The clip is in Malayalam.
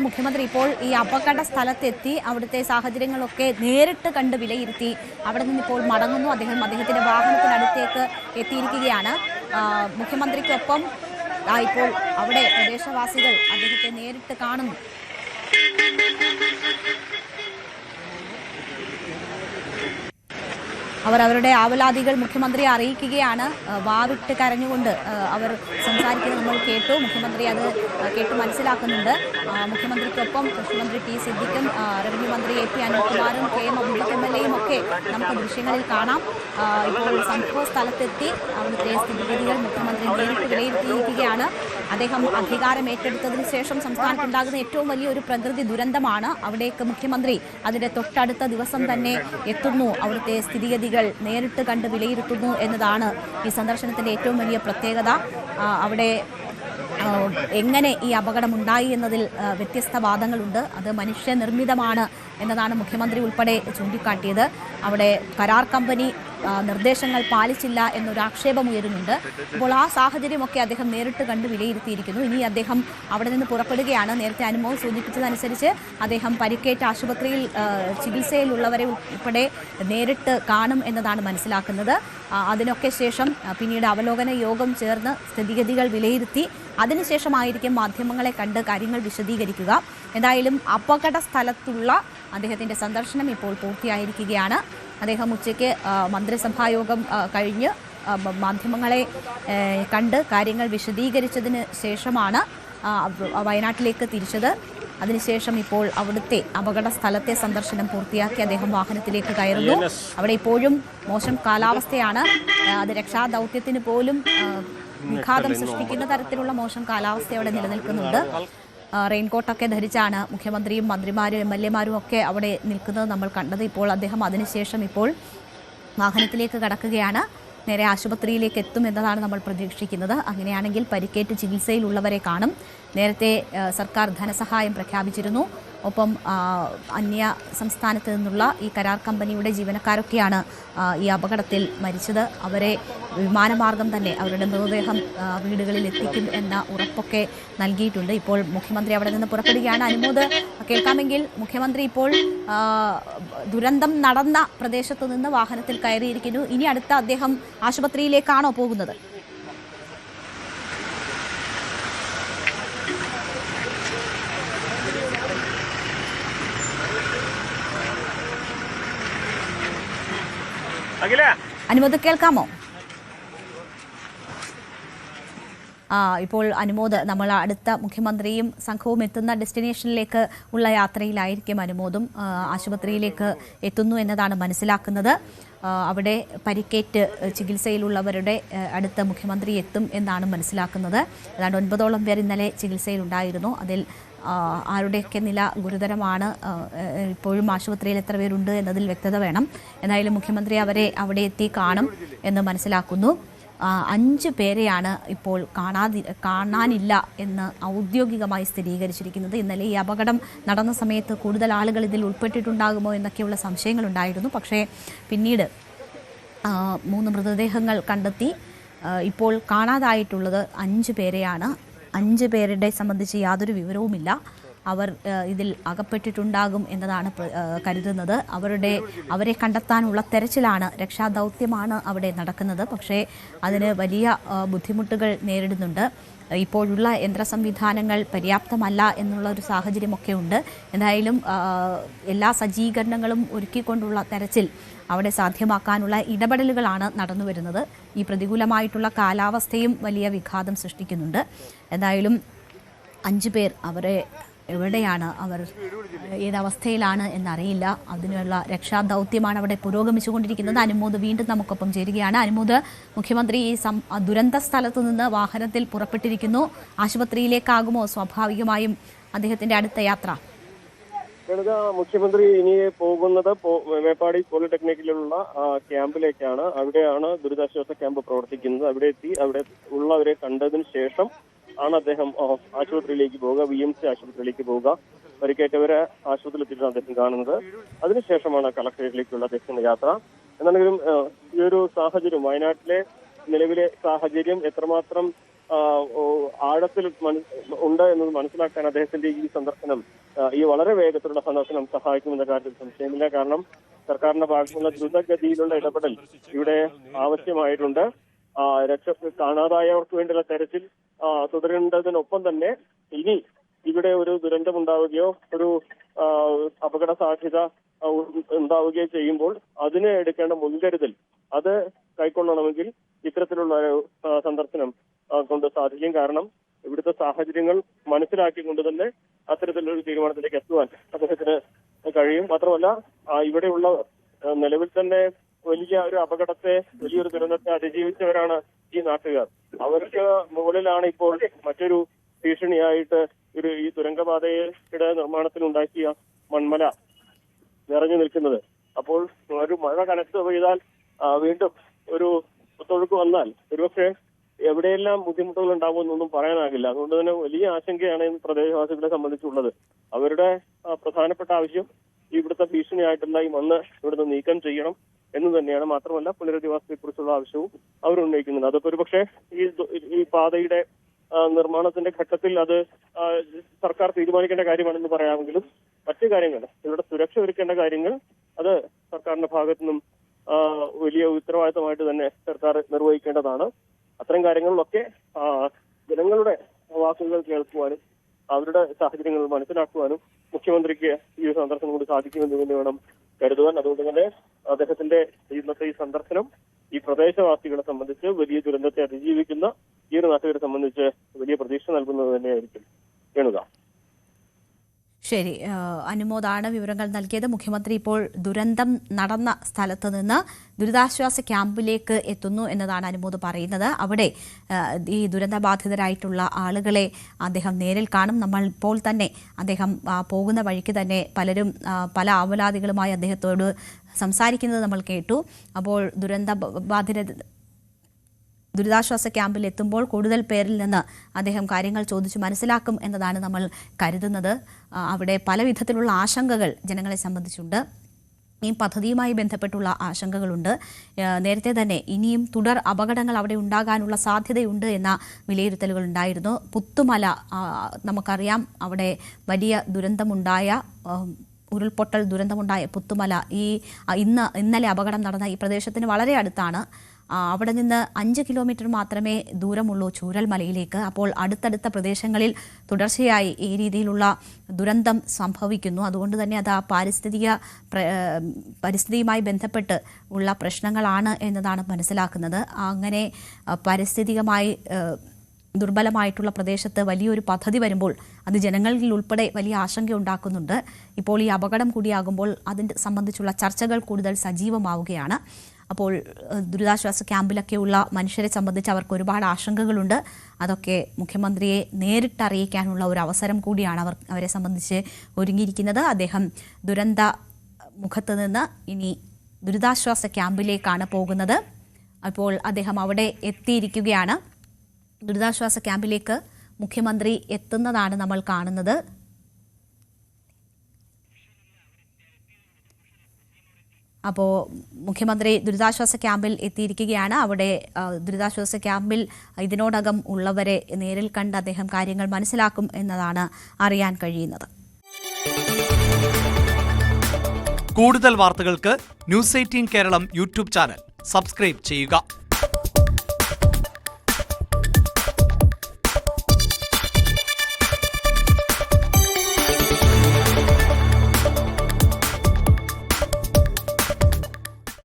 മുഖ്യമന്ത്രി ഇപ്പോൾ ഈ അപകട സ്ഥലത്തെത്തി അവിടുത്തെ സാഹചര്യങ്ങളൊക്കെ നേരിട്ട് കണ്ട് വിലയിരുത്തി അവിടെ നിന്നിപ്പോൾ മടങ്ങുന്നു. അദ്ദേഹത്തിന്റെ വാഹനത്തിനടുത്തേക്ക് എത്തിയിരിക്കുകയാണ്. മുഖ്യമന്ത്രിക്കൊപ്പം ഇപ്പോൾ അവിടെ പ്രദേശവാസികൾ അദ്ദേഹത്തെ നേരിട്ട് കാണുന്നു. അവർ അവരുടെ ആവലാതികൾ മുഖ്യമന്ത്രിയെ അറിയിക്കുകയാണ്. വാവിട്ട് കരഞ്ഞുകൊണ്ട് അവർ സംസാരിക്കുന്നത് നമ്മൾ കേട്ടു. മുഖ്യമന്ത്രി അത് കേട്ട് മനസ്സിലാക്കുന്നുണ്ട്. മുഖ്യമന്ത്രിക്കൊപ്പം കൃഷിമന്ത്രി ടി സിദ്ദിഖും റവന്യൂ മന്ത്രി എ പി അനിൽകുമാറും കെ എം അബൂബക്കർ എം.എൽ.എയും ഒക്കെ നമുക്ക് ദൃശ്യങ്ങളിൽ കാണാം. ഇപ്പോൾ സംഭവ സ്ഥലത്തെത്തി അവിടുത്തെ സ്ഥിതിഗതികൾ മുഖ്യമന്ത്രി നേരിട്ട് വിലയിരുത്തിയിരിക്കുകയാണ്. അദ്ദേഹം അധികാരം ഏറ്റെടുത്തതിന് ശേഷം സംസ്ഥാനത്തുണ്ടാകുന്ന ഏറ്റവും വലിയൊരു പ്രകൃതി ദുരന്തമാണ്. അവിടേക്ക് മുഖ്യമന്ത്രി അതിന്റെ തൊട്ടടുത്ത ദിവസം തന്നെ എത്തുന്നു. അവിടുത്തെ സ്ഥിതിഗതികൾ നേരിട്ട് കണ്ട് വിലയിരുത്തുന്നു എന്നതാണ് ഈ സന്ദർശനത്തിന്റെ ഏറ്റവും വലിയ പ്രത്യേകത. അവിടെ എങ്ങനെ ഈ അപകടമുണ്ടായി എന്നതിൽ വ്യത്യസ്ത വാദങ്ങളുണ്ട്. അത് മനുഷ്യനിർമ്മിതമാണ് എന്നതാണ് മുഖ്യമന്ത്രി ഉൾപ്പെടെ ചൂണ്ടിക്കാട്ടിയത്. അവിടെ കരാർ കമ്പനി നിർദ്ദേശങ്ങൾ പാലിച്ചില്ല എന്നൊരു ആക്ഷേപം ഉയരുന്നുണ്ട്. അപ്പോൾ ആ സാഹചര്യമൊക്കെ അദ്ദേഹം നേരിട്ട് കണ്ട് വിലയിരുത്തിയിരിക്കുന്നു. ഇനി അദ്ദേഹം അവിടെ നിന്ന് പുറപ്പെടുകയാണ്. നേരത്തെ അനുമോദ് സൂചിപ്പിച്ചതനുസരിച്ച് അദ്ദേഹം പരിക്കേറ്റ ആശുപത്രിയിൽ ചികിത്സയിലുള്ളവരെ ഉൾപ്പെടെ നേരിട്ട് കാണും എന്നതാണ് മനസ്സിലാക്കുന്നത്. അതിനൊക്കെ ശേഷം പിന്നീട് അവലോകന യോഗം ചേർന്ന് സ്ഥിതിഗതികൾ വിലയിരുത്തി അതിനുശേഷമായിരിക്കും മാധ്യമങ്ങളെ കണ്ട് കാര്യങ്ങൾ വിശദീകരിക്കുക. എന്തായാലും അപകട സ്ഥലത്തുള്ള അദ്ദേഹത്തിന്റെ സന്ദർശനം ഇപ്പോൾ പൂർത്തിയായിരിക്കുകയാണ്. അദ്ദേഹം ഉച്ചയ്ക്ക് മന്ത്രിസഭായോഗം കഴിഞ്ഞ് മാധ്യമങ്ങളെ കണ്ട് കാര്യങ്ങൾ വിശദീകരിച്ചതിന് ശേഷമാണ് വയനാട്ടിലേക്ക് തിരിച്ചത്. അതിനുശേഷം ഇപ്പോൾ അവിടുത്തെ അപകട സ്ഥലത്തെ സന്ദർശനം പൂർത്തിയാക്കി അദ്ദേഹം വാഹനത്തിലേക്ക് കയറുന്നു. അവിടെ ഇപ്പോഴും മോശം കാലാവസ്ഥയാണ്. അത് രക്ഷാദൗത്യത്തിന് പോലും വിഘാതം സൃഷ്ടിക്കുന്ന തരത്തിലുള്ള മോശം കാലാവസ്ഥ അവിടെ നിലനിൽക്കുന്നുണ്ട്. റെയിൻകോട്ടൊക്കെ ധരിച്ചാണ് മുഖ്യമന്ത്രിയും മന്ത്രിമാരും എം.എൽ.എമാരും ഒക്കെ അവിടെ നിൽക്കുന്നത് നമ്മൾ കണ്ടത്. ഇപ്പോൾ അദ്ദേഹം അതിനുശേഷം ഇപ്പോൾ വാഹനത്തിലേക്ക് കടക്കുകയാണ്. നേരെ ആശുപത്രിയിലേക്ക് എത്തും എന്നതാണ് നമ്മൾ പ്രതീക്ഷിക്കുന്നത്. അങ്ങനെയാണെങ്കിൽ പരിക്കേറ്റ് ചികിത്സയിലുള്ളവരെ കാണും. നേരത്തെ സർക്കാർ ധനസഹായം പ്രഖ്യാപിച്ചിരുന്നു. ഒപ്പം അന്യ സംസ്ഥാനത്ത് നിന്നുള്ള ഈ കരാർ കമ്പനിയുടെ ജീവനക്കാരൊക്കെയാണ് ഈ അപകടത്തിൽ മരിച്ചത്. അവരെ വിമാനമാർഗം തന്നെ അവരുടെ മൃതദേഹം വീടുകളിൽ എത്തിക്കും എന്ന ഉറപ്പൊക്കെ നൽകിയിട്ടുണ്ട്. ഇപ്പോൾ മുഖ്യമന്ത്രി അവിടെ നിന്ന് പുറപ്പെടുകയാണ്. അനുമോദ് കേൾക്കാമെങ്കിൽ മുഖ്യമന്ത്രി ഇപ്പോൾ ദുരന്തം നടന്ന പ്രദേശത്തു നിന്ന് വാഹനത്തിൽ കയറിയിരിക്കുന്നു. ഇനി അടുത്ത അദ്ദേഹം ആശുപത്രിയിലേക്കാണോ പോകുന്നത്? അനുമോദ് കേൾക്കാമോ? ഇപ്പോൾ അനുമോദ് നമ്മൾ അടുത്ത മുഖ്യമന്ത്രിയും സംഘവും എത്തുന്ന ഡെസ്റ്റിനേഷനിലേക്ക് ഉള്ള യാത്രയിലായിരിക്കും. അനുമോദും ആശുപത്രിയിലേക്ക് എത്തുന്നു എന്നതാണ് മനസ്സിലാക്കുന്നത്. അവിടെ പരിക്കേറ്റ് ചികിത്സയിലുള്ളവരുടെ അടുത്ത മുഖ്യമന്ത്രി എത്തും എന്നാണ് മനസ്സിലാക്കുന്നത്. ഏതാണ്ട് 9ഓളം പേർ ഇന്നലെ ചികിത്സയിലുണ്ടായിരുന്നു. അതിൽ ആരുടെയൊക്കെ നില ഗുരുതരമാണ്, ഇപ്പോഴും ആശുപത്രിയിൽ എത്ര പേരുണ്ട് എന്നതിൽ വ്യക്തത വേണം. എന്തായാലും മുഖ്യമന്ത്രി അവരെ അവിടെ എത്തി കാണും എന്ന് മനസ്സിലാക്കുന്നു. 5 പേരെയാണ് ഇപ്പോൾ കാണാനില്ല എന്ന് ഔദ്യോഗികമായി സ്ഥിരീകരിച്ചിരിക്കുന്നത്. ഇന്നലെ ഈ അപകടം നടന്ന സമയത്ത് കൂടുതൽ ആളുകൾ ഇതിൽ ഉൾപ്പെട്ടിട്ടുണ്ടാകുമോ എന്നൊക്കെയുള്ള സംശയങ്ങളുണ്ടായിരുന്നു. പക്ഷേ പിന്നീട് 3 മൃതദേഹങ്ങൾ കണ്ടെത്തി. ഇപ്പോൾ കാണാതായിട്ടുള്ളത് 5 പേരെയാണ്. 5 പേരുടെ സംബന്ധിച്ച് യാതൊരു വിവരവുമില്ല. അവർ ഇതിൽ അകപ്പെട്ടിട്ടുണ്ടാകും എന്നതാണ് കരുതുന്നത്. അവരെ കണ്ടെത്താനുള്ള തെരച്ചിലാണ്, രക്ഷാദൗത്യമാണ് അവിടെ നടക്കുന്നത്. പക്ഷേ അതിന് വലിയ ബുദ്ധിമുട്ടുകൾ നേരിടുന്നുണ്ട്. ഇപ്പോഴുള്ള യന്ത്ര സംവിധാനങ്ങൾ പര്യാപ്തമല്ല എന്നുള്ള ഒരു സാഹചര്യമൊക്കെ ഉണ്ട്. എന്തായാലും എല്ലാ സജ്ജീകരണങ്ങളും ഒരുക്കിക്കൊണ്ടുള്ള തെരച്ചിൽ അവിടെ സാധ്യമാക്കാനുള്ള ഇടപെടലുകളാണ് നടന്നുവരുന്നത്. ഈ പ്രതികൂലമായിട്ടുള്ള കാലാവസ്ഥയും വലിയ വിഘാതം സൃഷ്ടിക്കുന്നുണ്ട്. എന്തായാലും 5 പേർ അവരെ എവിടെയാണ്, അവർ ഏതവസ്ഥയിലാണ് എന്നറിയില്ല. അതിനുള്ള രക്ഷാദൗത്യമാണ് അവിടെ പുരോഗമിച്ചുകൊണ്ടിരിക്കുന്നത്. അനുമോദ് വീണ്ടും നമുക്കൊപ്പം ചേരുകയാണ്. അനുമോദ്, മുഖ്യമന്ത്രി ഈ ദുരന്ത സ്ഥലത്തു നിന്ന് വാഹനത്തിൽ പുറപ്പെട്ടിരിക്കുന്നു. ആശുപത്രിയിലേക്കാകുമോ സ്വാഭാവികമായും അദ്ദേഹത്തിന്റെ അടുത്ത യാത്ര? മുഖ്യമന്ത്രി ഇനി പോകുന്നത് മേപ്പാടി പോളിടെക്നിക്കിലുള്ള ക്യാമ്പിലേക്കാണ്. അവിടെയാണ് ദുരിതാശ്വാസ ക്യാമ്പ് പ്രവർത്തിക്കുന്നത്. അവിടെ എത്തി അവിടെ ഉള്ളവരെ കണ്ടതിന് ശേഷം ആണ് അദ്ദേഹം ആശുപത്രിയിലേക്ക് പോവുക, VMC ആശുപത്രിയിലേക്ക് പോവുക. പരിക്കേറ്റവരെ ആശുപത്രിയിൽ എത്തിയിട്ടാണ് അദ്ദേഹം കാണുന്നത്. അതിനുശേഷമാണ് കളക്ടറേറ്റിലേക്കുള്ള അദ്ദേഹത്തിന്റെ യാത്ര. എന്നാണെങ്കിലും ഈ ഒരു സാഹചര്യം, വയനാട്ടിലെ നിലവിലെ സാഹചര്യം എത്രമാത്രം ആഴത്തിൽ ഉണ്ട് എന്നത് മനസ്സിലാക്കാൻ അദ്ദേഹത്തിന്റെ ഈ സന്ദർശനം, ഈ വളരെ വേഗത്തിലുള്ള സന്ദർശനം സഹായിക്കുമെന്ന കാര്യത്തിൽ സംശയമില്ല. കാരണം സർക്കാരിന്റെ ഭാഗത്തുനിന്നുള്ള ദ്രുതഗതിയിലുള്ള ഇടപെടൽ ഇവിടെ ആവശ്യമായിട്ടുണ്ട്. കാണാതായവർക്ക് വേണ്ടിയുള്ള തെരച്ചിൽ തുടരേണ്ടതിനൊപ്പം തന്നെ ഇനി ഇവിടെ ഒരു ദുരന്തമുണ്ടാവുകയോ ഒരു അപകട സാധ്യത ഉണ്ടാവുകയോ ചെയ്യുമ്പോൾ അതിന് എടുക്കേണ്ട മുൻകരുതൽ അത് കൈക്കൊള്ളണമെങ്കിൽ ഇത്തരത്തിലുള്ള ഒരു സന്ദർശനം കൊണ്ട് സാധിക്കും. കാരണം ഇവിടുത്തെ സാഹചര്യങ്ങൾ മനസ്സിലാക്കിക്കൊണ്ട് തന്നെ അത്തരത്തിലൊരു തീരുമാനത്തിലേക്ക് എത്തുവാൻ അദ്ദേഹത്തിന് കഴിയും. മാത്രമല്ല ഇവിടെയുള്ള നിലവിൽ തന്നെ വലിയ ഒരു അപകടത്തെ, വലിയൊരു ദുരന്തത്തെ അതിജീവിച്ചവരാണ് ഈ നാട്ടുകാർ. അവർക്ക് മുകളിലാണ് ഇപ്പോൾ മറ്റൊരു ഭീഷണിയായിട്ട് ഈ തുരങ്കപാതയുടെ നിർമ്മാണത്തിനുണ്ടാക്കിയ മൺമല നിറഞ്ഞു നിൽക്കുന്നത്. അപ്പോൾ ഒരു മഴ കനത്ത് പെയ്താൽ വീണ്ടും ഒരു ഒത്തൊഴുക്ക് വന്നാൽ ഒരുപക്ഷെ എവിടെയെല്ലാം ബുദ്ധിമുട്ടുകൾ ഉണ്ടാകുമെന്നൊന്നും പറയാനാകില്ല. അതുകൊണ്ട് തന്നെ വലിയ ആശങ്കയാണ് പ്രദേശവാസികളെ സംബന്ധിച്ചുള്ളത്. അവരുടെ പ്രധാനപ്പെട്ട ആവശ്യം ഇവിടുത്തെ ഭീഷണിയായിട്ടുള്ള ഈ മണ്ണ് ഇവിടുന്ന് നീക്കം ചെയ്യണം എന്ന് തന്നെയാണ്. മാത്രമല്ല പുനരധിവാസത്തെക്കുറിച്ചുള്ള ആവശ്യവും അവർ ഉന്നയിക്കുന്നുണ്ട്. അതൊക്കെ ഒരുപക്ഷെ ഈ പാതയുടെ നിർമ്മാണത്തിന്റെ ഘട്ടത്തിൽ അത് സർക്കാർ തീരുമാനിക്കേണ്ട കാര്യമാണെന്ന് പറയാമെങ്കിലും മറ്റു കാര്യങ്ങൾ, ഇവിടെ സുരക്ഷ ഒരുക്കേണ്ട കാര്യങ്ങൾ അത് സർക്കാരിന്റെ ഭാഗത്തു നിന്നും വലിയ ഉത്തരവാദിത്തമായിട്ട് തന്നെ സർക്കാർ നിർവഹിക്കേണ്ടതാണ്. അത്തരം കാര്യങ്ങളിലൊക്കെ ജനങ്ങളുടെ വാക്കുകൾ കേൾക്കുവാനും അവരുടെ സാഹചര്യങ്ങൾ മനസ്സിലാക്കുവാനും മുഖ്യമന്ത്രിക്ക് ഈ സന്ദർശനം കൊണ്ട് സാധിക്കുമെന്ന് തന്നെ വേണം കരുതുവാൻ. അതുകൊണ്ട് തന്നെ അദ്ദേഹത്തിന്റെ ഇന്നത്തെ ഈ സന്ദർശനം ഈ പ്രദേശവാസികളെ സംബന്ധിച്ച് വലിയ ദുരന്തത്തെ അതിജീവിക്കുന്ന ഈ ഒരു നാട്ടുകാരെ സംബന്ധിച്ച് വലിയ പ്രതീക്ഷ നൽകുന്നത് തന്നെയായിരിക്കും. കേണുക. ശരി, അനുമോദാണ് വിവരങ്ങൾ നൽകിയത്. മുഖ്യമന്ത്രി ഇപ്പോൾ ദുരന്തം നടന്ന സ്ഥലത്ത് നിന്ന് ദുരിതാശ്വാസ ക്യാമ്പിലേക്ക് എത്തുന്നു എന്നതാണ് അനുമോദ് പറയുന്നത്. അവിടെ ഈ ദുരന്തബാധിതരായിട്ടുള്ള ആളുകളെ അദ്ദേഹം നേരിൽ കാണും. നമ്മൾ ഇപ്പോൾ തന്നെ അദ്ദേഹം പോകുന്ന വഴിക്ക് തന്നെ പലരും പല ആവലാതികളുമായി അദ്ദേഹത്തോട് സംസാരിക്കുന്നത് നമ്മൾ കേട്ടു. അപ്പോൾ ദുരിതാശ്വാസ ക്യാമ്പിൽ എത്തുമ്പോൾ കൂടുതൽ പേരിൽ നിന്ന് അദ്ദേഹം കാര്യങ്ങൾ ചോദിച്ചു മനസ്സിലാക്കും എന്നതാണ് നമ്മൾ കരുതുന്നത്. അവിടെ പല വിധത്തിലുള്ള ആശങ്കകൾ ജനങ്ങളെ സംബന്ധിച്ചുണ്ട്. ഈ പദ്ധതിയുമായി ബന്ധപ്പെട്ടുള്ള ആശങ്കകളുണ്ട്. നേരത്തെ തന്നെ ഇനിയും തുടർ അപകടങ്ങൾ അവിടെ ഉണ്ടാകാനുള്ള സാധ്യതയുണ്ട് എന്ന വിലയിരുത്തലുകൾ ഉണ്ടായിരുന്നു. പുത്തുമല നമുക്കറിയാം, അവിടെ വലിയ ദുരന്തമുണ്ടായ ഉരുൾപൊട്ടൽ ദുരന്തമുണ്ടായ പുത്തുമല ഇന്നലെ അപകടം നടന്ന ഈ പ്രദേശത്തിന് വളരെ അടുത്താണ്. അവിടെ നിന്ന് 5 കിലോമീറ്റർ മാത്രമേ ദൂരമുള്ളൂ ചൂരൽമലയിലേക്ക്. അപ്പോൾ അടുത്തടുത്ത പ്രദേശങ്ങളിൽ തുടർച്ചയായി ഈ രീതിയിലുള്ള ദുരന്തം സംഭവിക്കുന്നു. അതുകൊണ്ട് തന്നെ അത് പരിസ്ഥിതിയുമായി ബന്ധപ്പെട്ട് ഉള്ള പ്രശ്നങ്ങളാണ് എന്നതാണ് മനസ്സിലാക്കുന്നത്. അങ്ങനെ പാരിസ്ഥിതികമായി ദുർബലമായിട്ടുള്ള പ്രദേശത്ത് വലിയൊരു പദ്ധതി വരുമ്പോൾ അത് ജനങ്ങളിൽ ഉൾപ്പെടെ വലിയ ആശങ്ക ഉണ്ടാക്കുന്നുണ്ട്. ഇപ്പോൾ ഈ അപകടം കൂടിയാകുമ്പോൾ അതിനെ സംബന്ധിച്ചുള്ള ചർച്ചകൾ കൂടുതൽ സജീവമാവുകയാണ്. അപ്പോൾ ദുരിതാശ്വാസ ക്യാമ്പിലൊക്കെയുള്ള മനുഷ്യരെ സംബന്ധിച്ച് അവർക്ക് ഒരുപാട് ആശങ്കകളുണ്ട്. അതൊക്കെ മുഖ്യമന്ത്രിയെ നേരിട്ട് അറിയിക്കാനുള്ള ഒരു അവസരം കൂടിയാണ് അവരെ സംബന്ധിച്ച് ഒരുങ്ങിയിരിക്കുന്നത്. അദ്ദേഹം ദുരന്ത മുഖത്ത് നിന്ന് ഇനി ദുരിതാശ്വാസ ക്യാമ്പിലേക്കാണ് പോകുന്നത്. അപ്പോൾ അദ്ദേഹം അവിടെ എത്തിയിരിക്കുകയാണ്. ദുരിതാശ്വാസ ക്യാമ്പിലേക്ക് മുഖ്യമന്ത്രി എത്തുന്നതാണ് നമ്മൾ കാണുന്നത്. അപ്പോൾ മുഖ്യമന്ത്രി ദുരിതാശ്വാസ ക്യാമ്പിൽ എത്തിയിരിക്കുകയാണ്. അവിടെ ദുരിതാശ്വാസ ക്യാമ്പിൽ ഇതിനോടകം ഉള്ളവരെ നേരിൽ കണ്ട് അദ്ദേഹം കാര്യങ്ങൾ മനസ്സിലാക്കും എന്നതാണ് അറിയാൻ കഴിയുന്നത്. കൂടുതൽ വാർത്തകൾക്ക് news 18 Keralam YouTube channel subscribe ചെയ്യുക.